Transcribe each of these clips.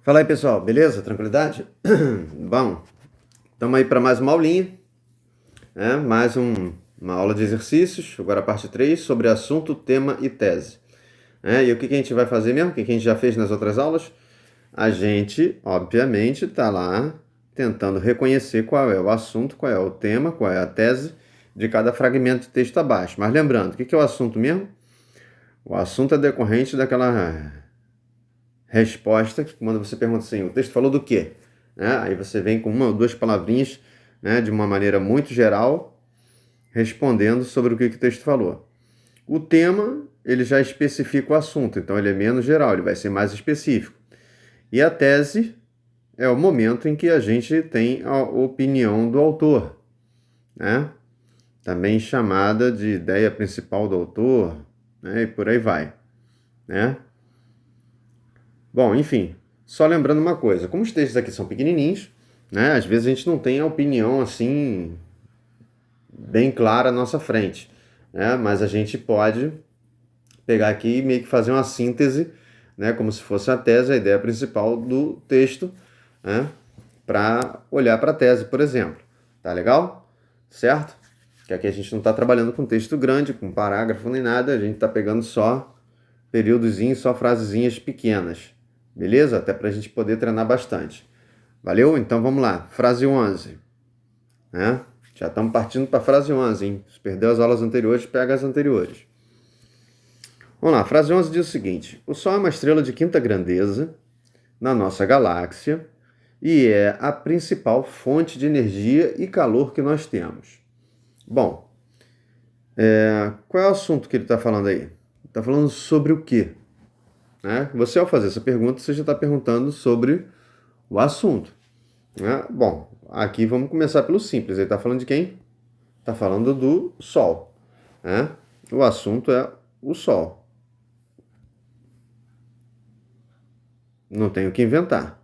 Fala aí, pessoal, beleza? Tranquilidade? Bom, estamos aí para mais uma aulinha, né? Uma aula de exercícios, agora a parte 3, sobre assunto, tema e tese. E o que a gente vai fazer mesmo? O que a gente já fez nas outras aulas? A gente, obviamente, está lá tentando reconhecer qual é o assunto, qual é o tema, qual é a tese de cada fragmento de texto abaixo. Mas lembrando, o que é o assunto mesmo? O assunto é decorrente daquela resposta, quando você pergunta assim, o texto falou do quê? Aí você vem com uma ou duas palavrinhas, de uma maneira muito geral, respondendo sobre o que o texto falou. O tema, ele já especifica o assunto, então ele é menos geral, ele vai ser mais específico. E a tese é o momento em que a gente tem a opinião do autor, também chamada de ideia principal do autor, e por aí vai, Bom, enfim, só lembrando uma coisa, como os textos aqui são pequenininhos, às vezes a gente não tem a opinião assim bem clara à nossa frente, mas a gente pode pegar aqui e meio que fazer uma síntese, como se fosse a tese, a ideia principal do texto, para olhar para a tese, por exemplo. Tá legal? Certo? Que aqui a gente não está trabalhando com texto grande, com parágrafo nem nada, a gente está pegando só períodozinhos, só frasezinhas pequenas. Beleza? Até para a gente poder treinar bastante. Valeu? Então vamos lá. Frase 11. Já estamos partindo para a frase 11, hein? Se perdeu as aulas anteriores, pega as anteriores. Vamos lá. A frase 11 diz o seguinte. O Sol é uma estrela de quinta grandeza na nossa galáxia e é a principal fonte de energia e calor que nós temos. Bom, qual é o assunto que ele está falando aí? Está falando sobre o quê? Você, ao fazer essa pergunta, você já está perguntando sobre o assunto. Bom, aqui vamos começar pelo simples. Ele está falando de quem? Está falando do Sol. O assunto é o Sol. Não tenho o que inventar.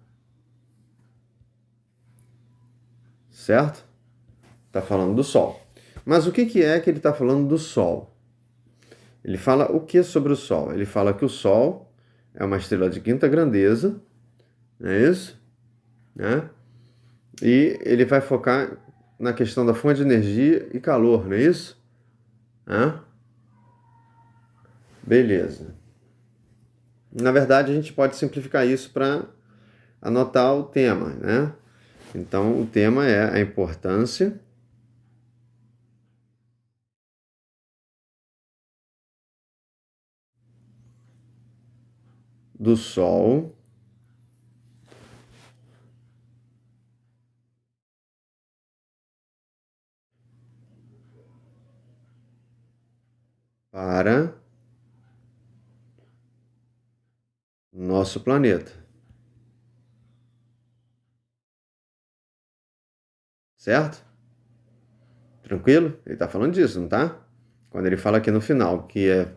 Certo? Está falando do Sol. Mas o que é que ele está falando do Sol? Ele fala o que sobre o Sol? Ele fala que o Sol é uma estrela de quinta grandeza, não é isso? E ele vai focar na questão da fonte de energia e calor, não é isso? Beleza. Na verdade, a gente pode simplificar isso para anotar o tema, Então, o tema é a importância do Sol para nosso planeta. Certo? Tranquilo? Ele está falando disso, não tá? Quando ele fala aqui no final que é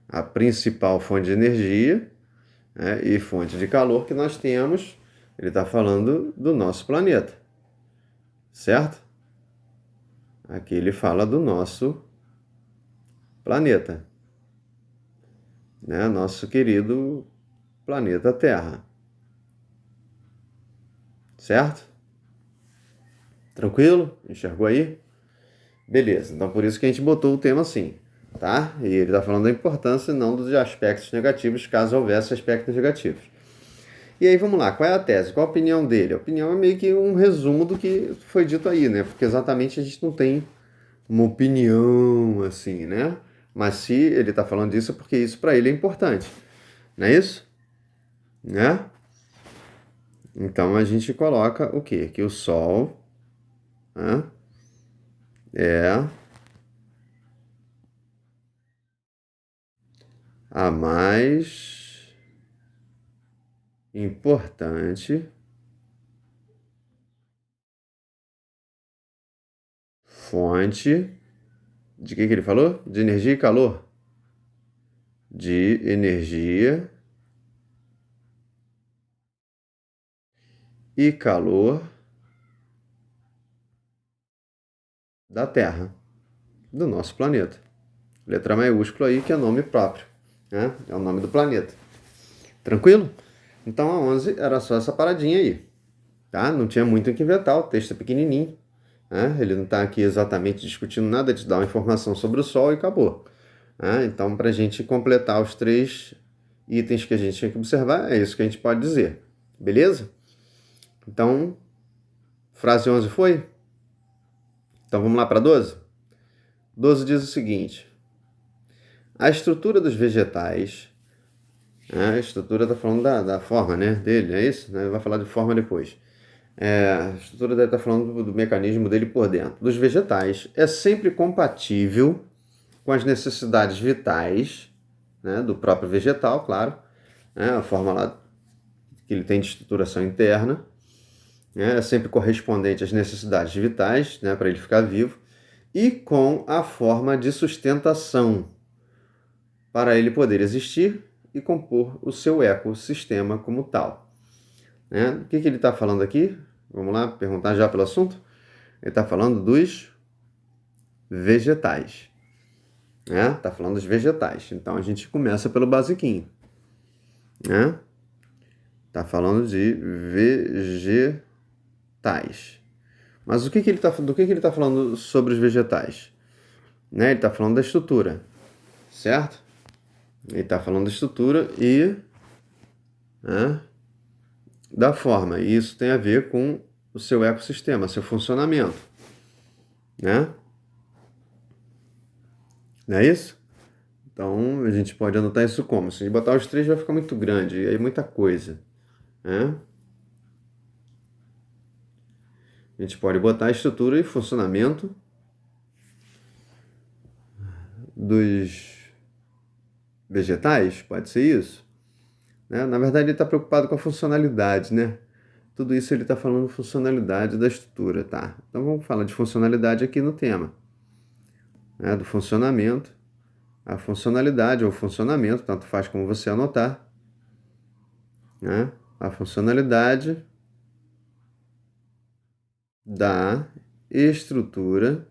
a principal fonte de energia e fonte de calor que nós temos, ele está falando do nosso planeta. Certo? Aqui ele fala do nosso planeta. Nosso querido planeta Terra. Certo? Tranquilo? Enxergou aí? Beleza, então por isso que a gente botou o tema assim, tá? E ele está falando da importância, não dos aspectos negativos, caso houvesse aspectos negativos. E aí vamos lá, qual é a tese? Qual a opinião dele? A opinião é meio que um resumo do que foi dito aí, Porque exatamente a gente não tem uma opinião assim, Mas se ele está falando disso é porque isso para ele é importante, não é isso? Então a gente coloca o quê? Que o Sol é a mais importante fonte de que ele falou? De energia e calor. De energia e calor da Terra, do nosso planeta. Letra maiúscula aí que é nome próprio, É o nome do planeta. Tranquilo? Então a 11 era só essa paradinha aí, tá? Não tinha muito o que inventar, o texto é pequenininho, né? Ele não está aqui exatamente discutindo nada, te dá uma informação sobre o Sol e acabou. Né? Então, para a gente completar os 3 itens que a gente tinha que observar, é isso que a gente pode dizer, beleza? Então, frase 11 foi? Então vamos lá para 12? 12 diz o seguinte: a estrutura dos vegetais, né? A estrutura está falando da forma, né, dele, é isso? Né? Vai falar de forma depois. A estrutura dele está falando do mecanismo dele por dentro. Dos vegetais é sempre compatível com as necessidades vitais, né, do próprio vegetal, claro, né, a forma lá que ele tem de estruturação interna, né, é sempre correspondente às necessidades vitais, né, para ele ficar vivo, e com a forma de sustentação, para ele poder existir e compor o seu ecossistema como tal. Né? O que ele está falando aqui? Vamos lá, perguntar já pelo assunto? Ele está falando dos vegetais. Né? Está falando dos vegetais. Então a gente começa pelo basiquinho. Né? Está falando de vegetais. Mas do que ele está falando sobre os vegetais? Né? Ele está falando da estrutura, certo? Ele está falando da estrutura e, né, da forma. E isso tem a ver com o seu ecossistema, seu funcionamento. Né? Não é isso? Então a gente pode anotar isso como? Se a gente botar os 3 vai ficar muito grande, e aí muita coisa. Né? A gente pode botar a estrutura e funcionamento dos vegetais, pode ser isso? Né? Na verdade, ele está preocupado com a funcionalidade, né? Tudo isso ele está falando de funcionalidade da estrutura, tá? Então vamos falar de funcionalidade aqui no tema. Né? Do funcionamento, a funcionalidade ou funcionamento, tanto faz como você anotar. Né? A funcionalidade da estrutura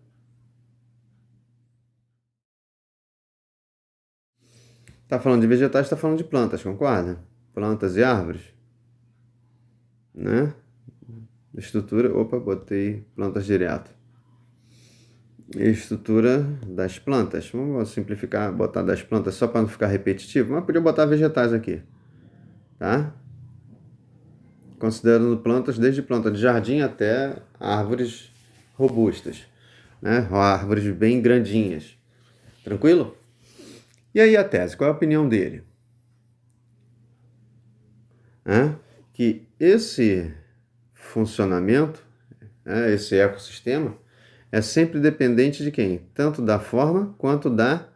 tá falando de vegetais, está falando de plantas, concorda? Plantas e árvores, né? Estrutura, opa, botei plantas direto. Estrutura das plantas. Vamos simplificar, botar das plantas só para não ficar repetitivo, mas podia botar vegetais aqui, tá? Considerando plantas, desde planta de jardim até árvores robustas, né? Árvores bem grandinhas. Tranquilo? E aí a tese, qual é a opinião dele? Que esse funcionamento, esse ecossistema, é sempre dependente de quem? Tanto da forma quanto da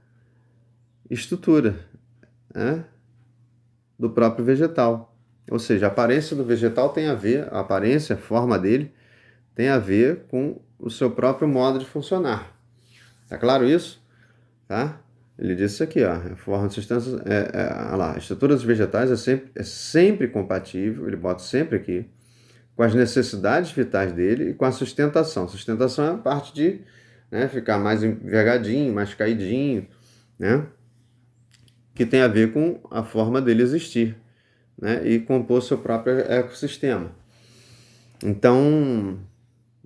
estrutura, né, do próprio vegetal. Ou seja, a aparência do vegetal tem a ver, a aparência, a forma dele, tem a ver com o seu próprio modo de funcionar. Tá claro isso? Tá? Ele disse isso aqui, ó, a forma de sustância, lá, a estrutura dos vegetais é sempre compatível, ele bota sempre aqui, com as necessidades vitais dele e com a sustentação. Sustentação é a parte de, né, ficar mais envergadinho, mais caidinho, né, que tem a ver com a forma dele existir, né, e compor seu próprio ecossistema. Então,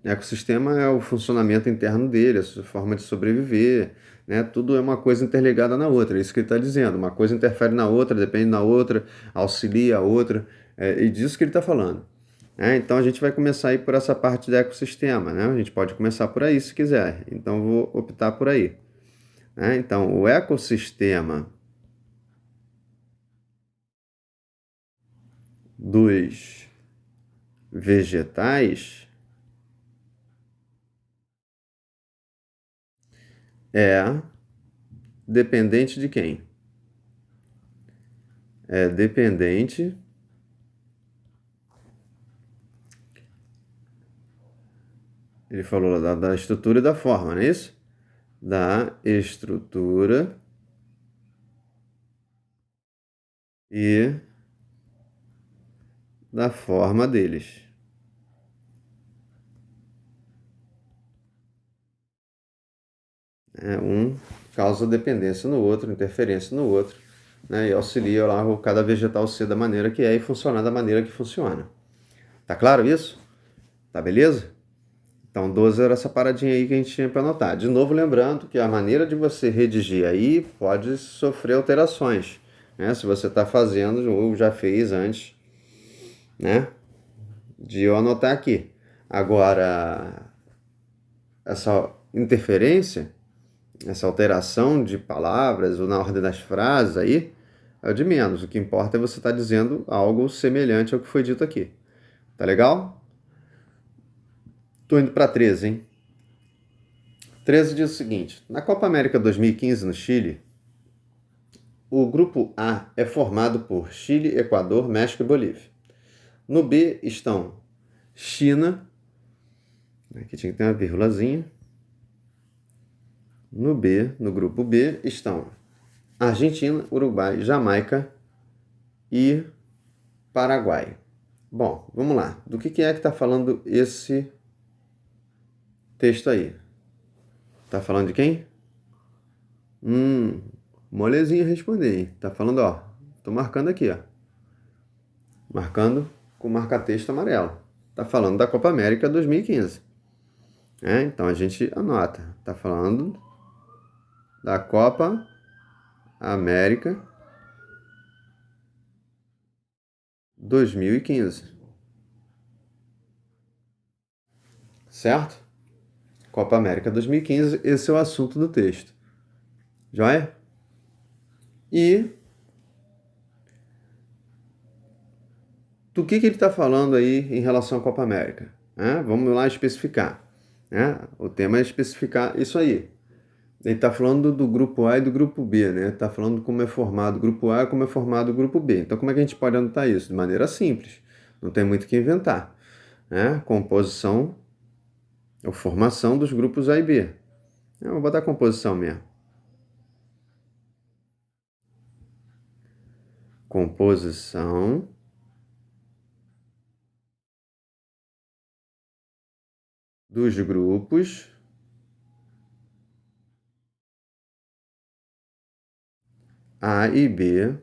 ecossistema é o funcionamento interno dele, a sua forma de sobreviver, né? Tudo é uma coisa interligada na outra, é isso que ele está dizendo. Uma coisa interfere na outra, depende da outra, auxilia a outra, e disso que ele está falando. Então a gente vai começar aí por essa parte do ecossistema, né? A gente pode começar por aí se quiser, então vou optar por aí. Então, o ecossistema dos vegetais é dependente de quem? É dependente ele falou da estrutura e da forma, não é isso? Da estrutura e da forma deles. Um causa dependência no outro, interferência no outro, né, e auxilia lá cada vegetal ser da maneira que é e funcionar da maneira que funciona. Tá claro isso? Tá beleza? Então, 12 era essa paradinha aí que a gente tinha para anotar. De novo, lembrando que a maneira de você redigir aí pode sofrer alterações, né? Se você está fazendo ou já fez antes, né? De eu anotar aqui. Agora, essa interferência, essa alteração de palavras ou na ordem das frases aí, é o de menos. O que importa é você estar dizendo algo semelhante ao que foi dito aqui. Tá legal? Tô indo para 13, hein? 13 diz o seguinte: na Copa América 2015 no Chile, o grupo A é formado por Chile, Equador, México e Bolívia. No B estão China, aqui tinha que ter uma vírgulazinha. No B, no grupo B, estão Argentina, Uruguai, Jamaica e Paraguai. Bom, vamos lá. Do que é que está falando esse texto aí? Está falando de quem? Molezinho responder, hein? Tá falando, ó. Tô marcando aqui, ó. Marcando com marca-texto amarelo. Tá falando da Copa América 2015. Então a gente anota. Tá falando da Copa América 2015. Certo? Copa América 2015, esse é o assunto do texto. Joia? E do que ele está falando aí em relação à Copa América? Vamos lá especificar. O tema é especificar isso aí. Ele está falando do grupo A e do grupo B, né? Está falando como é formado o grupo A e como é formado o grupo B. Então, como é que a gente pode anotar isso? De maneira simples. Não tem muito o que inventar. Composição ou formação dos grupos A e B. Eu vou botar composição mesmo. Composição dos grupos A e B.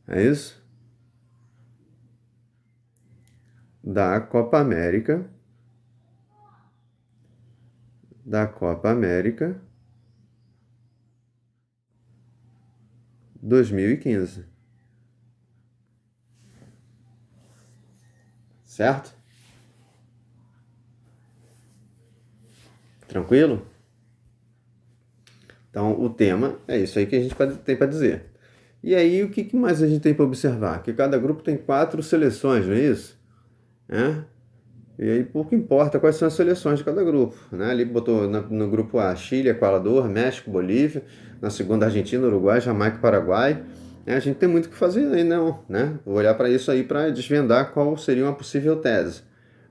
É isso? Da Copa América. Da Copa América 2015. Certo? Tranquilo? Então, o tema é isso aí que a gente tem para dizer. E aí, o que mais a gente tem para observar? Que cada grupo tem 4 seleções, não é isso? E aí, pouco importa quais são as seleções de cada grupo. Ali botou no grupo A, Chile, Equador, México, Bolívia. Na segunda, Argentina, Uruguai, Jamaica e Paraguai. A gente tem muito o que fazer aí, não, né? Vou olhar para isso aí para desvendar qual seria uma possível tese,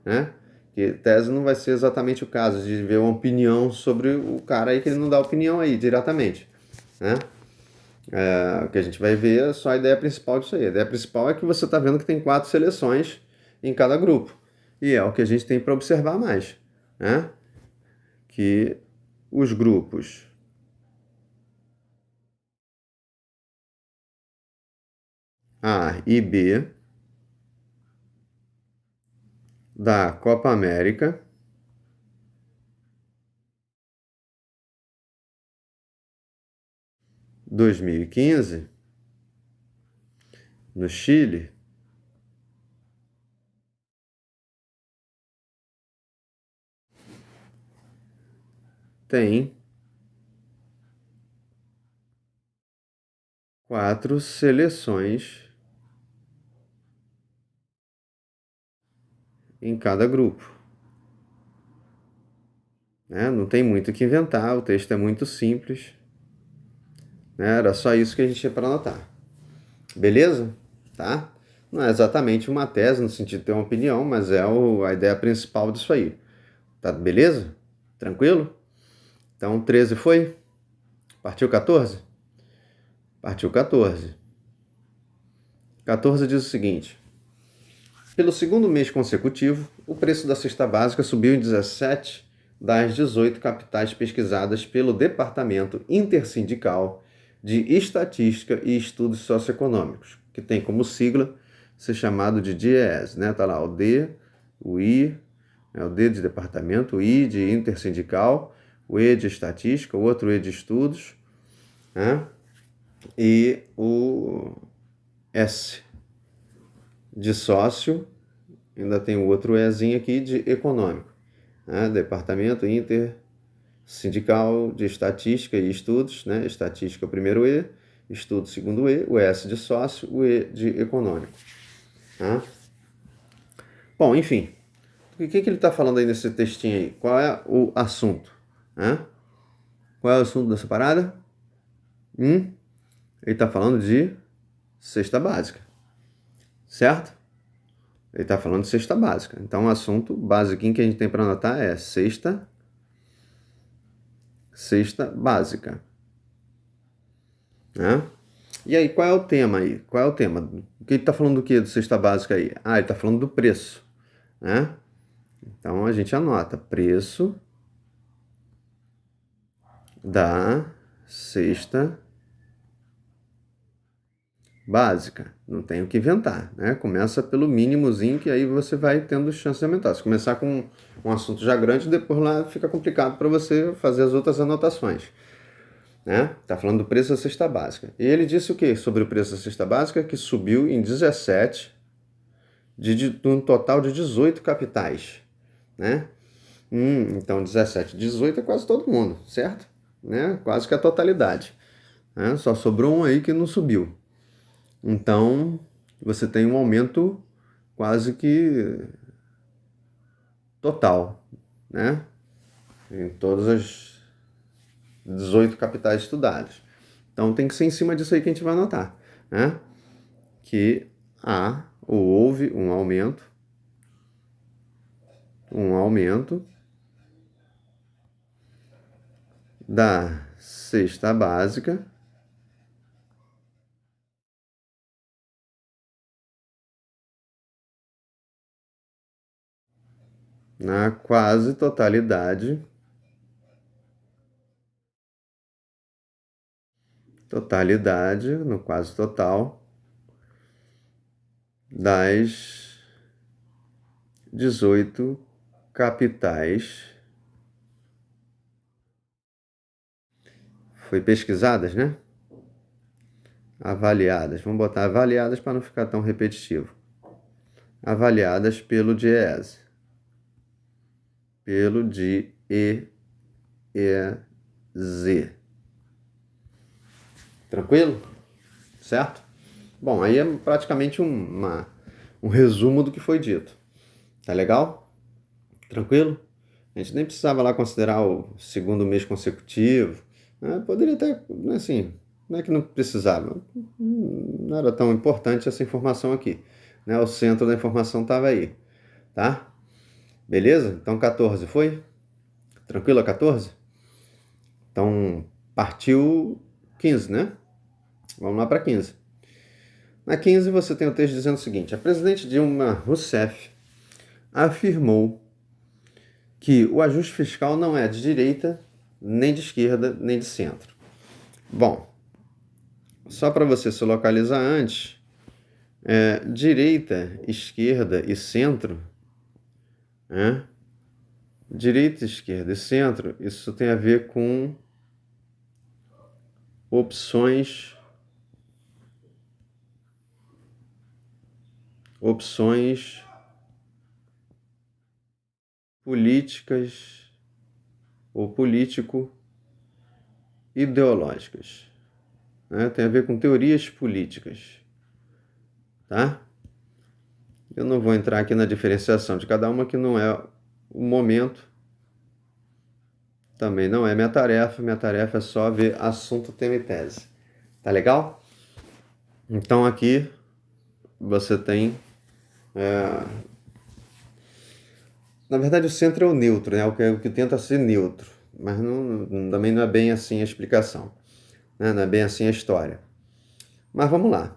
né? Que tese não vai ser exatamente o caso de ver uma opinião sobre o cara aí que ele não dá opinião aí diretamente, né? O que a gente vai ver é só a ideia principal disso aí. A ideia principal é que você está vendo que tem 4 seleções em cada grupo. E é o que a gente tem para observar mais, né? Que os grupos A e B da Copa América 2015 no Chile tem 4 seleções em cada grupo. Não tem muito o que inventar, o texto é muito simples. Era só isso que a gente tinha para anotar. Beleza? Tá? Não é exatamente uma tese no sentido de ter uma opinião, mas é a ideia principal disso aí. Tá beleza? Tranquilo? Então 13 foi? Partiu 14? Partiu 14. 14 diz o seguinte: pelo segundo mês consecutivo, o preço da cesta básica subiu em 17 das 18 capitais pesquisadas pelo Departamento Intersindical de Estatística e Estudos Socioeconômicos, que tem como sigla ser chamado de DIEESE, né? Tá lá o D, o I, o D de departamento, o I de intersindical, o E de estatística, o outro E de estudos, né? E o S de sócio, ainda tem o outro Ezinho aqui de econômico, né? Departamento intersindical de estatística e estudos, né? Estatística o primeiro E, estudo segundo E, o S de sócio, o E de econômico. Né? Bom, enfim, o que ele está falando aí nesse textinho aí? Qual é o assunto? Né? Qual é o assunto dessa parada? Ele está falando de cesta básica, certo? Ele está falando de cesta básica. Então, o assunto básico que a gente tem para anotar é cesta básica. Né? E aí, qual é o tema aí? Qual é o tema? O que ele está falando do que, do cesta básica aí? Ah, ele está falando do preço. Né? Então, a gente anota preço da cesta básica. Não tem o que inventar, né? Começa pelo mínimozinho, que aí você vai tendo chance de aumentar. Se começar com um assunto já grande, depois lá fica complicado para você fazer as outras anotações. Né? Tá falando do preço da cesta básica. E ele disse o que sobre o preço da cesta básica? Que subiu em 17, de um total de 18 capitais. Né? Então 17, 18 é quase todo mundo, certo? Né? Quase que a totalidade. Né? Só sobrou um aí que não subiu. Então, você tem um aumento quase que total, né? Em todas as 18 capitais estudadas. Então, tem que ser em cima disso aí que a gente vai anotar, né? Que há ou houve um aumento da cesta básica na quase totalidade no quase total das 18 capitais foi pesquisadas, né? Avaliadas, vamos botar avaliadas para não ficar tão repetitivo. Avaliadas pelo DIEESE. Pelo DIEESE. Tranquilo? Certo? Bom, aí é praticamente um resumo do que foi dito. Tá legal? Tranquilo? A gente nem precisava lá considerar o segundo mês consecutivo. Né? Poderia até, assim, não é que não precisava. Não era tão importante essa informação aqui. Né? O centro da informação estava aí. Tá? Beleza? Então 14 foi? Tranquilo a 14? Então partiu 15, né? Vamos lá para 15. Na 15 você tem o texto dizendo o seguinte: a presidente Dilma Rousseff afirmou que o ajuste fiscal não é de direita, nem de esquerda, nem de centro. Bom, só para você se localizar antes, direita, esquerda e centro, né? Direita, esquerda e centro, isso tem a ver com opções políticas ou político-ideológicas. Né? Tem a ver com teorias políticas. Tá? Eu não vou entrar aqui na diferenciação de cada uma, que não é o momento. Também não é minha tarefa. Minha tarefa é só ver assunto, tema e tese. Tá legal? Então aqui você tem... Na verdade, o centro é o neutro, né? O que tenta ser neutro. Mas também não é bem assim a explicação. Né? Não é bem assim a história. Mas vamos lá.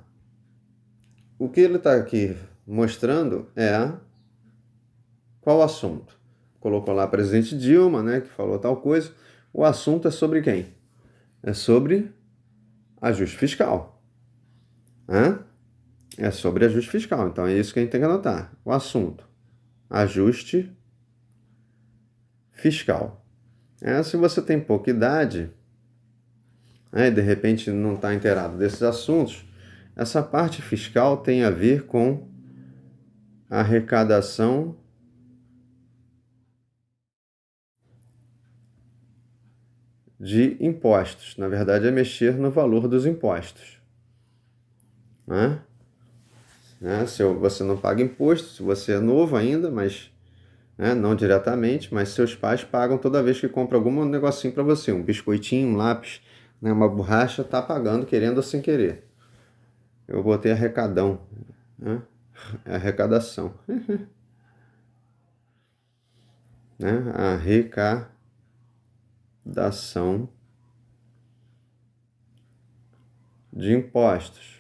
O que ele está aqui mostrando é qual o assunto. Colocou lá a presidente Dilma, né, que falou tal coisa. O assunto é sobre quem? É sobre ajuste fiscal. Né? É sobre ajuste fiscal. Então é isso que a gente tem que anotar. O assunto: ajuste fiscal. Se você tem pouca idade, e de repente não está inteirado desses assuntos, essa parte fiscal tem a ver com arrecadação de impostos. Na verdade, é mexer no valor dos impostos. Né? Se você não paga imposto, se você é novo ainda, mas não diretamente, mas seus pais pagam toda vez que compra algum negocinho para você, um biscoitinho, um lápis, uma borracha, tá pagando, querendo ou sem querer. Eu botei arrecadão, né? É arrecadação, né? Arrecadação de impostos.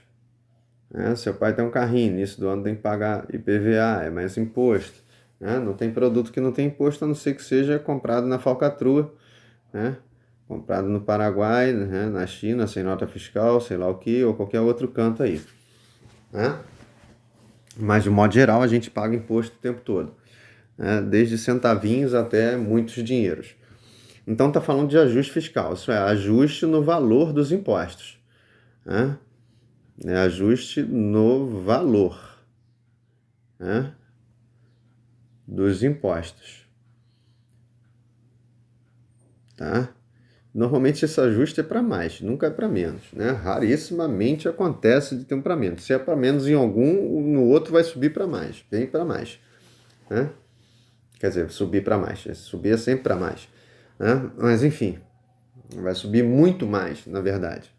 Seu pai tem um carrinho, início do ano tem que pagar IPVA, é mais imposto. Não tem produto que não tem imposto, a não ser que seja comprado na falcatrua, né? Comprado no Paraguai, né? Na China, sem nota fiscal, sei lá o que, ou qualquer outro canto aí. Né? Mas, de modo geral, a gente paga imposto o tempo todo. Desde centavinhos até muitos dinheiros. Então, está falando de ajuste fiscal, isso é, ajuste no valor dos impostos. Né? Ajuste no valor, né? Dos impostos. Tá? Normalmente esse ajuste é para mais, nunca é para menos. Né? Rarissimamente acontece de ter um para menos. Se é para menos em algum, no outro vai subir para mais, bem para mais. Né? Quer dizer, subir para mais. Subir é sempre para mais. Né? Mas enfim, vai subir muito mais, na verdade.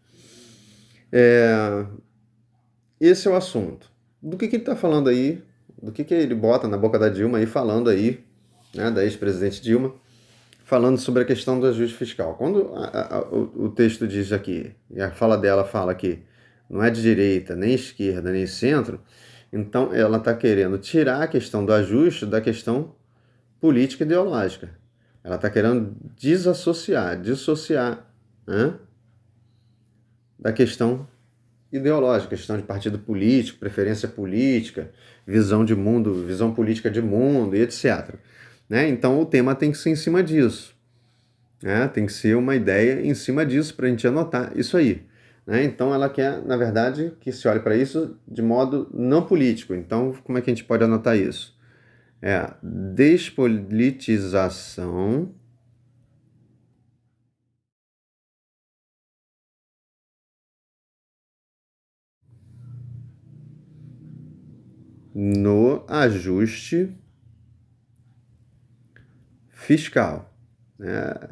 Esse é o assunto. Do que ele está falando aí? Do que ele bota na boca da Dilma aí, falando aí, né, da ex-presidente Dilma, falando sobre a questão do ajuste fiscal. Quando o texto diz aqui, e a fala dela fala que não é de direita, nem esquerda, nem centro, então ela está querendo tirar a questão do ajuste da questão política e ideológica. Ela está querendo dissociar, né, da questão ideológica, questão de partido político, preferência política, visão de mundo, visão política de mundo e etc. Então o tema tem que ser em cima disso. Tem que ser uma ideia em cima disso para a gente anotar isso aí. Então ela quer, na verdade, que se olhe para isso de modo não político. Então, como é que a gente pode anotar isso? Despolitização no ajuste fiscal.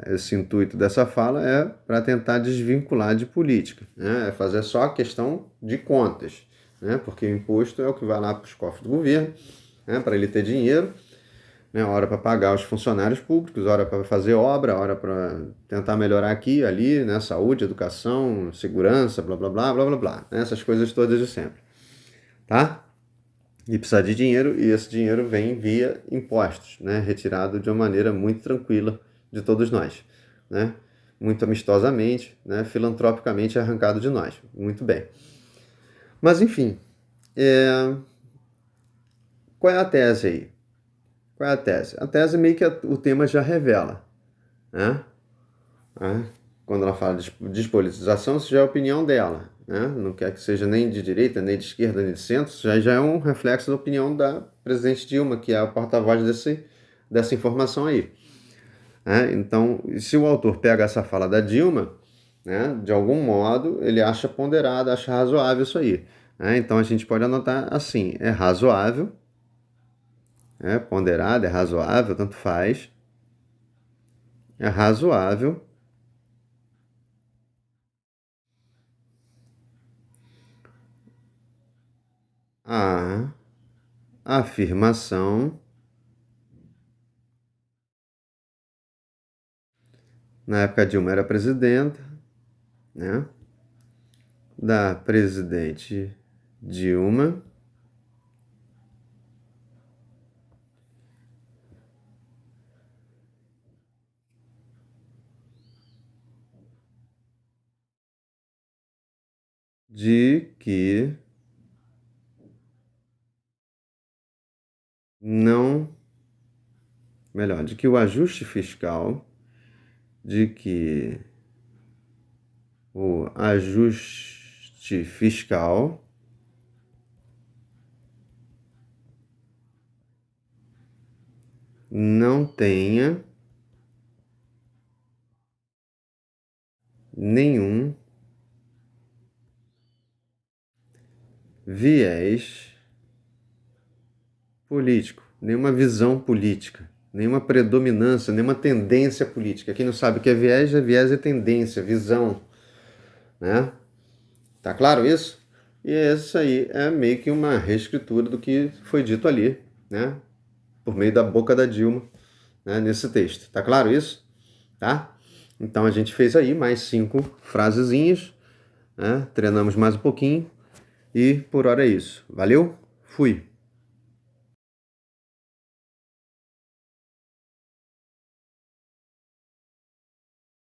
Esse intuito dessa fala é para tentar desvincular de política, é fazer só a questão de contas, porque o imposto é o que vai lá para os cofres do governo, para ele ter dinheiro, hora para pagar os funcionários públicos, hora para fazer obra, hora para tentar melhorar aqui, ali, saúde, educação, segurança, blá blá blá blá blá blá, essas coisas todas de sempre, tá? E precisa de dinheiro, e esse dinheiro vem via impostos, retirado de uma maneira muito tranquila de todos nós, muito amistosamente, filantropicamente arrancado de nós. Muito bem. Mas, enfim, qual é a tese aí? Qual é a tese? A tese meio que o tema já revela. Né? Quando ela fala de despolitização, isso já é a opinião dela. Não quer que seja nem de direita, nem de esquerda, nem de centro, isso já é um reflexo da opinião da presidente Dilma, que é a porta-voz dessa informação aí. Então, se o autor pega essa fala da Dilma, de algum modo, ele acha ponderado, acha razoável isso aí. Então, a gente pode anotar assim, é razoável, ponderado, é razoável, tanto faz, é razoável a afirmação, na época Dilma era presidenta, da presidente Dilma, de que não, melhor, de que o ajuste fiscal, de que o ajuste fiscal não tenha nenhum viés político, nenhuma visão política, nenhuma predominância, nenhuma tendência política. Quem não sabe o que é viés é tendência, visão, né? Tá claro isso? E isso aí é meio que uma reescritura do que foi dito ali, né? Por meio da boca da Dilma, né? Nesse texto. Tá claro isso? Tá? Então a gente fez aí mais 5 frasezinhas, né? Treinamos mais um pouquinho e por hora é isso. Valeu? Fui!